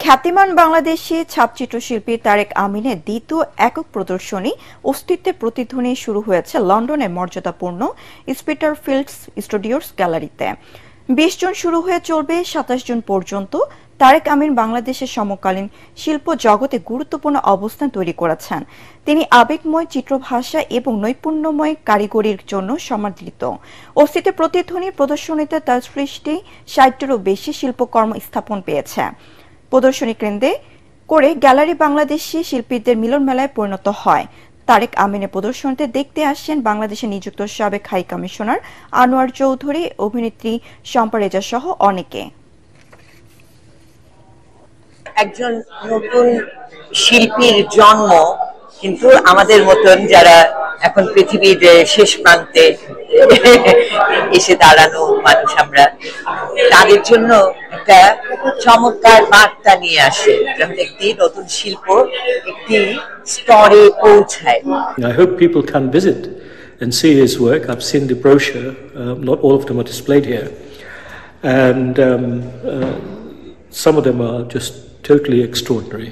খ্যাতিমান বাংলাদেশি ছাপচিত্রশিল্পী তারেক আমিনের দ্বিতীয় একক প্রদর্শনী অস্তিত্বের প্রতিধ্বনি শুরু হয়েছে লন্ডনের মর্যাদাপূর্ণ স্পিটারফিল্ডস স্টুডিওস গ্যালারিতে। 20 জুন শুরু হয়ে চলবে 27 জুন পর্যন্ত। তারেক আমিন বাংলাদেশের সমকালীন শিল্প জগতে গুরুত্বপূর্ণ অবস্থান তৈরি করেছেন। তিনি আবেগময় চিত্রভাষা এবং নৈপুণ্যময় কারিগরির জন্য সমাদৃত। অস্তিত্বের প্রতিধ্বনি প্রদর্শনীতে তার সৃষ্টি 60-টিরও বেশি শিল্পকর্ম স্থাপন পেয়েছে। প্রদর্শনী কেন্দ্রে করে গ্যালারি বাংলাদেশি শিল্পীদের মিলন মেলায় পরিণত হয়। তারেক আমিনের প্রদর্শনীতে দেখতে আসেন বাংলাদেশে নিযুক্ত সাবেক হাই কমিশনার আনোয়ার চৌধুরী, অভিনেত্রী শম্পা রেজা সহ অনেকে। একজন নতুন শিল্পীর জন্ম কিন্তু আমাদের মতন যারা এখন পৃথিবীর শেষ প্রান্তে এসে দাঁড়ানো মানুষ, আমরা তাদের জন্য একটা চমৎকার বার্তা নিয়ে আসে, যখন একটি নতুন শিল্প একটি স্তরে পৌঁছায়। I hope people can visit and see his work. I've seen the brochure. Not all of them are displayed here, and some of them are just totally extraordinary.